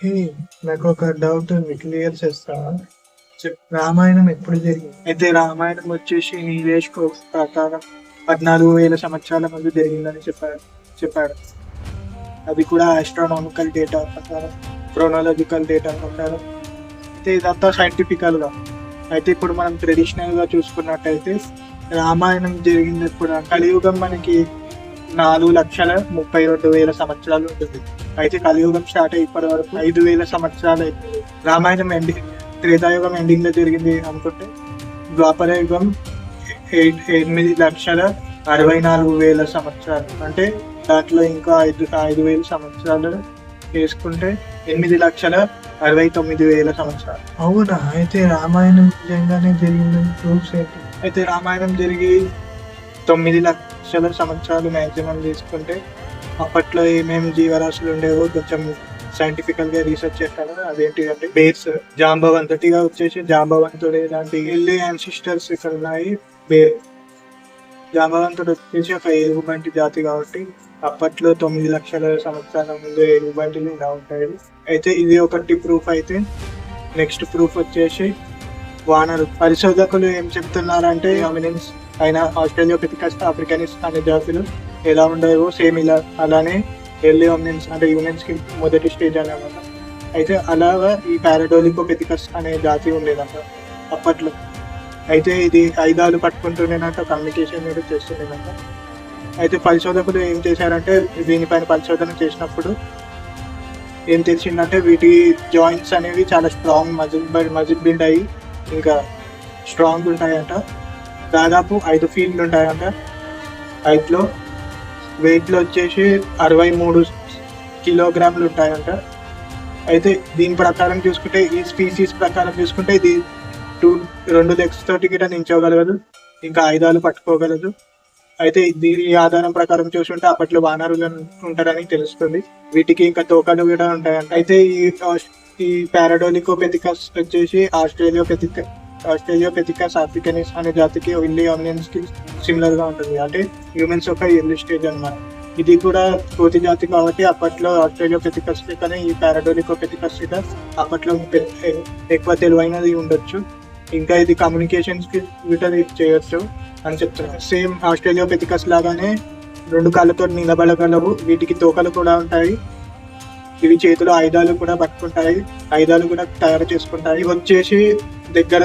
హే, నాకు ఒక డౌట్ ఉంది, క్లియర్ చేస్తావా? రామాయణం ఎప్పుడు జరిగింది? అయితే రామాయణం వచ్చేసి నీలేష్ ప్రకారం 14,000 సంవత్సరాల ముందు జరిగిందని చెప్పాడు. అది కూడా ఆస్ట్రానామికల్ డేటా ప్రకారం, క్రోనాలజికల్ డేటా ప్రకారం. అయితే ఇదంతా సైంటిఫికల్ గా. అయితే ఇప్పుడు మనం ట్రెడిషనల్ గా చూసుకున్నట్టయితే రామాయణం జరిగింది ఇప్పుడు కలియుగం మనకి 4,32,000 సంవత్సరాలు ఉంటుంది. అయితే కలియుగం స్టార్ట్ అయ్యి ఇప్పటి వరకు 5,000 సంవత్సరాలు అవుతుంది. రామాయణం త్రేతాయుగం ఎండింగ్ లో జరిగింది అనుకుంటే ద్వాపర యుగం 8,64,000 సంవత్సరాలు. అంటే దాంట్లో ఇంకా 5,000 సంవత్సరాలు వేసుకుంటే 8,69,000 సంవత్సరాలు. అవునా? అయితే రామాయణం నిజంగానే జరిగిందని ప్రూఫ్స్ ఏంటి? అయితే రామాయణం జరిగి 9 లక్షల సంవత్సరాలు మ్యాక్సిమం తీసుకుంటే అప్పట్లో ఏమేమి జీవరాశులు ఉండేవో కొంచెం సైంటిఫికల్ గా రీసెర్చ్ చేస్తాడు. అదేంటి అంటే బేర్స్, జాంబవంతుడిగా వచ్చేసి జాంబవంతుడు ఇలాంటి ఎల్లి యాన్సిస్టర్స్ ఇక్కడ ఉన్నాయి. జాంబవంతుడు వచ్చేసి ఒక ఎలుగుబంటి జాతి కాబట్టి అప్పట్లో 9 లక్షల సంవత్సరాల ముందు ఎలుగుబంటిలు ఇలా ఉంటాయి. అయితే ఇది ఒకటి ప్రూఫ్. అయితే నెక్స్ట్ ప్రూఫ్ వచ్చేసి వానరు. పరిశోధకులు ఏం చెప్తున్నారంటే హామినిన్స్ అయిన ఆస్ట్రేలియోపిథెకస్ ఆఫ్రికనిస్ అనే జాతులు ఎలా ఉండేవో సేమ్ ఇలా అలానే ఎర్లీ హామినిన్స్ అంటే హ్యూమన్స్ కి మొదటి స్టేజ్ అనమాట. అయితే అలాగా ఈ పారాడోలికోపిథెకస్ అనే జాతి ఉండేదంట అప్పట్లో. అయితే ఇది ఐదాలు పట్టుకుంటుండేనంట, కమ్యూనికేషన్ కూడా చేస్తుండేనంట. అయితే పరిశోధకులు ఏం చేశారంటే దీనిపైన పరిశోధన చేసినప్పుడు ఏం తెలిసిందంటే వీటి జాయింట్స్ అనేవి చాలా స్ట్రాంగ్ మజిల్ బిల్డ్ అయ్యి ఇంకా స్ట్రాంగ్ ఉంటాయంట. దాదాపు 5 ఫీట్లు ఉంటాయంట హైట్లో. వెయిట్లో వచ్చేసి 63 కిలోగ్రాములు ఉంటాయంట. అయితే దీని ప్రకారం చూసుకుంటే ఈ స్పీసీస్ ప్రకారం చూసుకుంటే ఇది 2 లెగ్స్ తోటి గిట్ట నించోగలగదు, ఇంకా ఆయుధాలు పట్టుకోగలదు. అయితే దీని ఆధారం ప్రకారం చూసుకుంటే అప్పట్లో వానరులు ఉంటారని తెలుస్తుంది. వీటికి ఇంకా తోకలు కూడా ఉంటాయంట. అయితే ఈ పారాడోలికోపెథికస్ వచ్చేసి ఆస్ట్రేలియోపెథికస్ ఆఫ్రికనిస్ అనే జాతికి ఎర్లీ హామినిన్స్ కి సిమిలర్ గా ఉంటుంది. అంటే హ్యూమన్స్ ఒక ఎర్లీ స్టేజ్ అన్నమాట. ఇది కూడా కోతి జాతి కాబట్టి అప్పట్లో ఆస్ట్రేలియోపెథికస్ కానీ ఈ పారాడోలికోపెథికస్ అప్పట్లో ఎక్కువ తెలివైనది ఉండొచ్చు. ఇంకా ఇది కమ్యూనికేషన్స్ కి వీటది చేయొచ్చు అని చెప్తున్నారు. సేమ్ ఆస్ట్రేలియోపెథికస్ లాగానే 2 కాళ్ళతో నిలబడగలవు. వీటికి తోకలు కూడా ఉంటాయి. ఇవి చేతిలో ఆయుధాలు కూడా పట్టుకుంటాయి, ఆయుధాలు కూడా తయారు చేసుకుంటాయి. ఇవి వచ్చేసి దగ్గర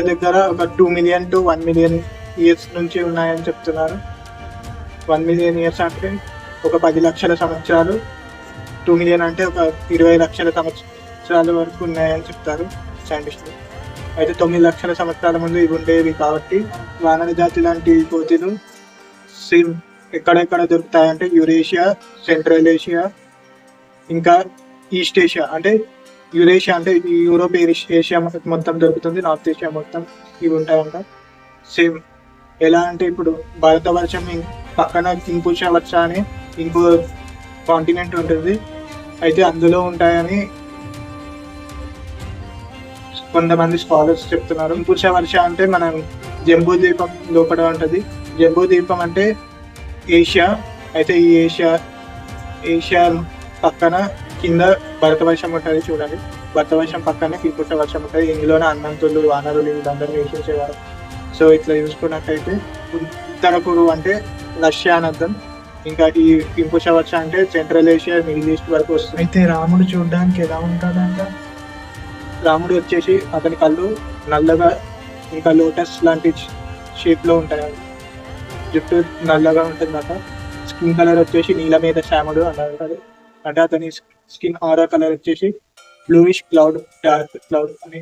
ఒక 2 మిలియన్ to 1 మిలియన్ ఇయర్స్ నుంచి ఉన్నాయని చెప్తున్నారు. 1 మిలియన్ ఇయర్స్ అంటే ఒక 10 లక్షల సంవత్సరాలు, 2 మిలియన్ అంటే ఒక 20 లక్షల సంవత్సరాల వరకు ఉన్నాయని చెప్తారు సైంటిస్టులు. అయితే 9 లక్షల సంవత్సరాల ముందు ఇవి ఉండేవి కాబట్టి వానర జాతి లాంటి కోతులు సేమ్ ఎక్కడెక్కడ దొరుకుతాయంటే యూరేషియా, సెంట్రల్ ఏషియా, ఇంకా ఈస్ట్ ఏషియా. అంటే యూరేషియా అంటే యూరోప్ ఏషియా మొత్తం దొరుకుతుంది, నార్త్ ఏషియా మొత్తం ఇవి ఉంటాయంట. సేమ్ ఎలా అంటే ఇప్పుడు భారతవర్షం పక్కన కింపుష వర్ష అని ఇంకో కాంటినెంట్ ఉంటుంది. అయితే అందులో ఉంటాయని కొంతమంది స్కాలర్స్ చెప్తున్నారు. కింపుష వర్ష అంటే మనం జంబూ ద్వీపం లోపల ఉంటుంది. జంబూ ద్వీపం అంటే ఏషియా. అయితే ఈ ఏషియా పక్కన కింద భరతవర్షం ఉంటుంది చూడండి. భరతవర్షం పక్కనే కింపుష వర్షం ఉంటుంది. ఇందులోనే హనుమంతులు, వానరులు వీళ్ళందరూ నివసించేవారు. సో ఇట్లా చూసుకున్నట్టయితే ఉత్తర కురు అంటే రష్యా అని అర్థం. ఇంకా ఈ కింపుష వర్ష అంటే సెంట్రల్ ఏషియా, మిడిల్ ఈస్ట్ వరకు వస్తుంది. అయితే రాముడు చూడడానికి ఎలా ఉంటాడంట? రాముడు వచ్చేసి అతని కళ్ళు నల్లగా ఇంకా లోటస్ లాంటి షేప్ లో ఉంటాయి. జుట్టు నల్లగా ఉంటుందట. స్కిన్ కలర్ వచ్చేసి నీల మీద శ్యాముడు అన్నారు. అంటే అతని స్కిన్ ఆరా కలర్ వచ్చేసి బ్లూయిష్ డార్క్ క్లౌడ్ అని.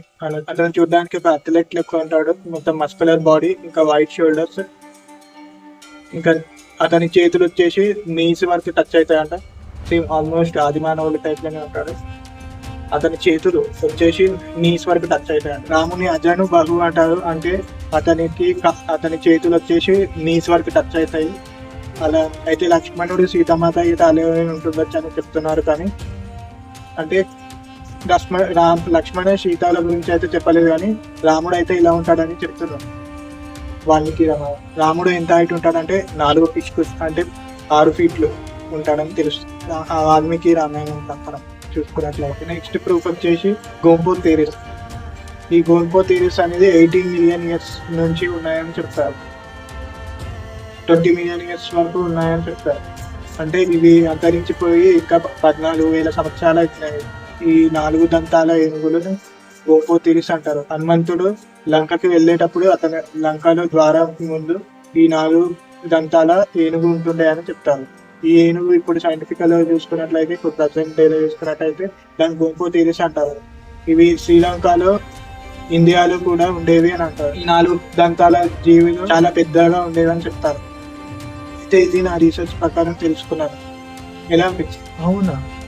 అతను చూడడానికి ఒక అథ్లెట్ లెక్క ఉంటాడు. మొత్తం మస్కులర్ బాడీ, ఇంకా వైట్ షోల్డర్స్, ఇంకా అతని చేతులు వచ్చేసి నీస్ వరకు టచ్ అవుతాయంట. సేమ్ ఆల్మోస్ట్ ఆదిమానవుల టైప్ లోనే ఉంటాడు. అతని చేతులు వచ్చేసి నీస్ వరకు టచ్ అవుతాయంట. రాముని అజను బహు అంటారు. అంటే అతని చేతులు వచ్చేసి నీస్ వరకు టచ్ అవుతాయి. అలా అయితే లక్ష్మణుడు సీతమాత అయితే అలాగే ఉంటుండొచ్చు అని చెప్తున్నారు. కానీ అంటే లక్ష్మణ సీతాల గురించి అయితే చెప్పలేదు, కానీ రాముడు అయితే ఇలా ఉంటాడని చెప్తున్నారు. వాల్మీకి రాముడు ఎంత హైట్ ఉంటాడంటే 4 ఫీట్ అంటే 6 ఫీట్లు ఉంటాడని తెలుస్తుంది వాల్మీకి రామాయణం ప్రకారం. చూసుకున్నట్లయితే. నెక్స్ట్ ప్రూఫ్ వచ్చేసి గోంపో థియరీస్. ఈ గోంపో థియరీస్ అనేది 18 మిలియన్ ఇయర్స్ నుంచి ఉన్నాయని చెప్తారు, 20 మిలియన్ ఇయర్స్ వరకు ఉన్నాయని చెప్తారు. అంటే ఇవి అంతరించిపోయి ఇంకా 14,000 సంవత్సరాలు అవుతున్నాయి. ఈ 4 దంతాల ఏనుగులను గోంపో థియరీస్ అంటారు. హనుమంతుడు లంకకి వెళ్ళేటప్పుడు అతని లంకలో ద్వారం ముందు ఈ 4 దంతాల ఏనుగు ఉంటుండే అని చెప్తారు. ఈ ఏనుగు ఇప్పుడు సైంటిఫికల్ గా చూసుకున్నట్లయితే, ఇప్పుడు ప్రజెంట్ డేలో చూసుకున్నట్లయితే దాన్ని గోంపో థియరీస్ అంటారు. ఇవి శ్రీలంకలో, ఇండియాలో కూడా ఉండేవి అని అంటారు. ఈ 4 దంతాల జీవులు చాలా పెద్దగా ఉండేవి అని చెప్తారు. అయితే ఇది నా రీసెర్చ్ ప్రకారం తెలుసుకున్నాను. ఎలా అనిపించింది? అవునా?